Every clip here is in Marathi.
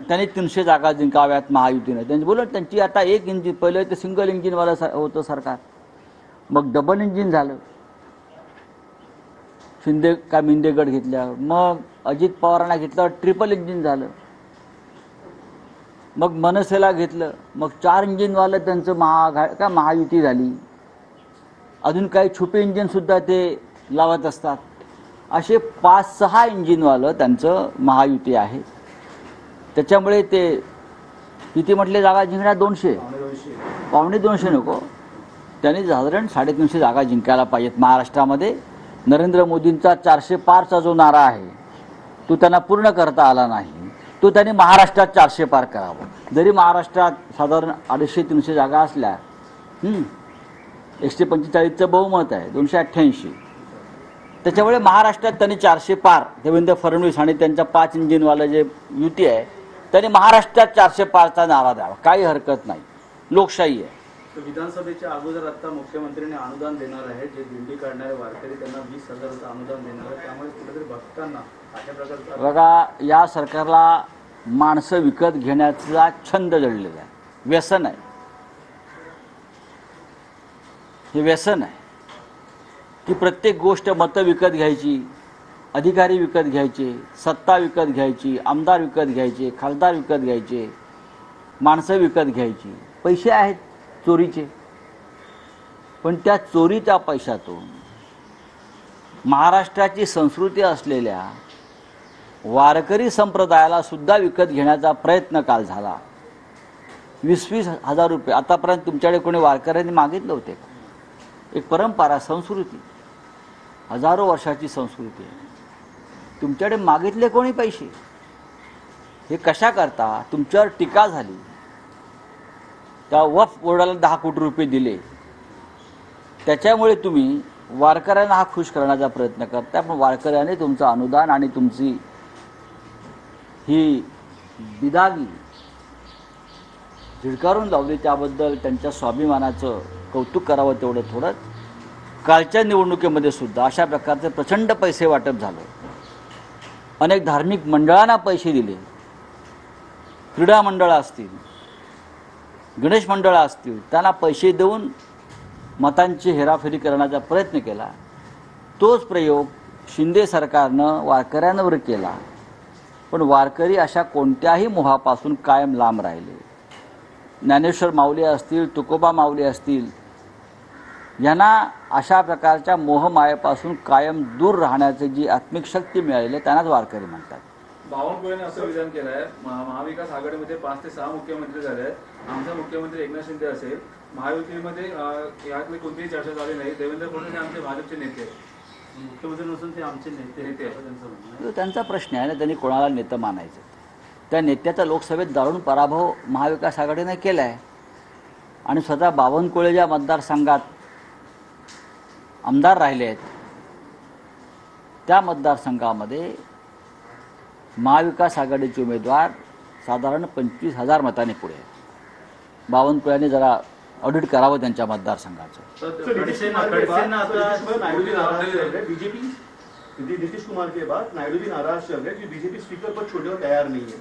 त्यांनी 300 जागा जिंकाव्यात महायुतीने. त्यांनी बोलत त्यांची आता एक इंजिन, पहिले ते सिंगल इंजिनवाला होतं सरकार, मग डबल इंजिन झालं, शिंदे का मिंदेगड घेतल्यावर, मग अजित पवारांना घेतल्यावर ट्रिपल इंजिन झालं, मग मनसेला घेतलं, मग 4 इंजिनवालं त्यांचं महायुती झाली. अजून काही छुपे इंजिनसुद्धा ते लावत असतात. असे 5-6 इंजिनवालं त्यांचं महायुती आहे. त्याच्यामुळे ते किती म्हटले जागा जिंकणार? 200, पावणे 200 नको, त्यांनी साधारण 350 जागा जिंकायला पाहिजेत महाराष्ट्रामध्ये. नरेंद्र मोदींचा 400 पारचा जो नारा आहे तो त्यांना पूर्ण करता आला नाही, तो त्यांनी महाराष्ट्रात 400 पार करावा. जरी महाराष्ट्रात साधारण 250-300 जागा असल्या, 145चं बहुमत आहे, 288, त्याच्यामुळे महाराष्ट्रात त्यांनी 400 पार, देवेंद्र फडणवीस आणि त्यांच्या 5 इंजिनवालं जे युती आहे त्यांनी महाराष्ट्रात 400 पारचा नारा द्यावा, काही हरकत नाही, लोकशाही आहे. विधानसभेच्या अगोदर आता मुख्यमंत्र्यांनी अनुदान देणार आहे, जे दिंडी काढणारे वारकरी त्यांना 20,000चं अनुदान देणार आहे. त्यामुळे कुठेतरी भक्तांना अशा प्रकारचा, बघा, या सरकारला माणसं विकत घेण्याचा छंद जडलेला आहे, व्यसन आहे, हे व्यसन आहे की प्रत्येक गोष्ट मतं विकत घ्यायची, अधिकारी विकत घ्यायचे, सत्ता विकत घ्यायची, आमदार विकत घ्यायचे, खासदार विकत घ्यायचे, माणसं विकत घ्यायची. पैसे आहेत चोरीचे, पण त्या चोरीच्या पैशातून महाराष्ट्राची संस्कृती असलेल्या वारकरी संप्रदायाला सुद्धा विकत घेण्याचा प्रयत्न काल झाला. 20-20 हजार रुपये आतापर्यंत तुमच्याकडे कोणी वारकऱ्यांनी मागितले होते का? एक परंपरा, संस्कृती, हजारो वर्षाची संस्कृती आहे. तुमच्याकडे मागितले कोणी पैसे? हे कशा करता? तुमच्यावर टीका झाली, त्या वक्फ बोर्डाला 10 कोटी रुपये दिले, त्याच्यामुळे तुम्ही वारकऱ्यांना हा खुश करण्याचा प्रयत्न करता. पण वारकऱ्याने तुमचं अनुदान आणि तुमची ही बिदागी झिडकारून लावली, त्याबद्दल त्यांच्या स्वाभिमानाचं कौतुक करावं तेवढं थोडंच. कालच्या निवडणुकीमध्ये सुद्धा अशा प्रकारचे प्रचंड पैसे वाटप झालं. अनेक धार्मिक मंडळांना पैसे दिले, क्रीडा मंडळं असतील, गणेश मंडळं असतील, त्यांना पैसे देऊन मतांची हेराफेरी करण्याचा प्रयत्न केला. तोच प्रयोग शिंदे सरकारनं वारकऱ्यांवर केला, पण वारकरी अशा कोणत्याही मोहापासून कायम लांब राहिले. ज्ञानेश्वर माऊली असतील, तुकोबा माऊली असतील, यांना अशा प्रकारच्या मोहमायेपासून कायम दूर राहण्याची जी आत्मिक शक्ती मिळालेली आहे त्यांनाच वारकरी म्हणतात. बावनकुळेने असं विधान केलं आहे, महाविकास आघाडीमध्ये 5 ते 6 मुख्यमंत्री झाले आहेत, आमचा मुख्यमंत्री एकनाथ शिंदे असेल, महायुतीमध्ये यातली कोणतीही चर्चा झाली नाही, देवेंद्र फडणवीस आमचे भाजपचे नेते, मुख्यमंत्री नसून ते आमचे नेते. त्यांचा प्रश्न आहे ना, त्यांनी कोणाला नेतं मानायचं? त्या नेत्याचा लोकसभेत दारुण पराभव महाविकास आघाडीने केला आहे आणि स्वतः बावनकुळे ज्या मतदारसंघात आमदार राहिले आहेत त्या मतदारसंघामध्ये महाविकास आघाडीचे उमेदवार साधारण 25,000 मतांनी पुढे आहेत. बावनकुळ्यांनी जरा ऑडिट करावं त्यांच्या मतदारसंघाचं. नीतीश कुमार के बाद नायडू भी नाराज चल रहे कि बीजेपी स्पीकर पर छोड़ने को तैयार नहीं है.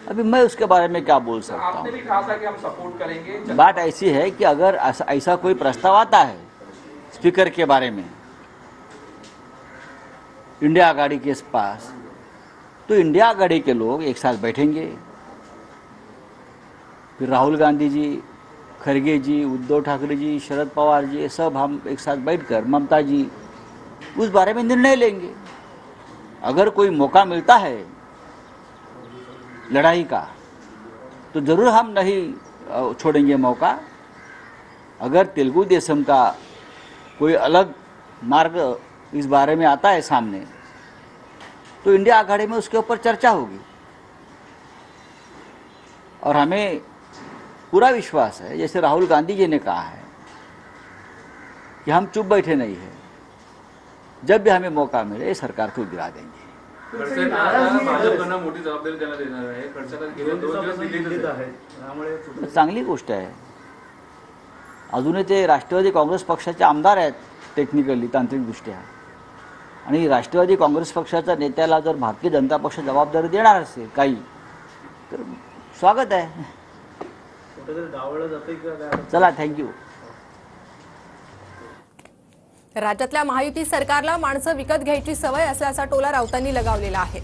अभी मैं उसके बारे में क्या बोल सकता हूँ. आपने भी कहा था कि हम सपोर्ट करेंगे. बात ऐसी है कि अगर ऐसा कोई प्रस्ताव आता है स्पीकर के बारे में इंडिया आघाड़ी के पास, तो इंडिया आघाड़ी के लोग एक साथ बैठेंगे, फिर राहुल गांधी जी, खरगे जी, उद्धव ठाकरे जी, शरद पवार जी, सब हम एक साथ बैठकर, ममता जी, उस बारे में निर्णय लेंगे. अगर कोई मौका मिलता है लड़ाई का तो ज़रूर हम नहीं छोड़ेंगे मौका. अगर तेलुगु देशम का कोई अलग मार्ग इस बारे में आता है सामने तो इंडिया आघाड़ी में उसके ऊपर चर्चा होगी. और हमें पूरा विश्वास है, जैसे राहुल गांधी जी ने कहा है कि हम चुप बैठे नहीं हैं, जब भी हमें मौका मिले सरकार को गिरा देंगे. मोठी जबाबदारी त्यांना देणार आहे. चांगली गोष्ट आहे. अजूनही ते राष्ट्रवादी काँग्रेस पक्षाचे आमदार आहेत टेक्निकली, तांत्रिकदृष्ट्या, आणि राष्ट्रवादी काँग्रेस पक्षाच्या नेत्याला जर भारतीय जनता पक्ष जबाबदारी देणार असेल काही, तर स्वागत आहे. चला, थँक्यू. राज्यातल्या महायुती सरकारला माणसं विकत घ्यायची सवय असल्याचा टोला राऊतांनी लगावलेला आहे.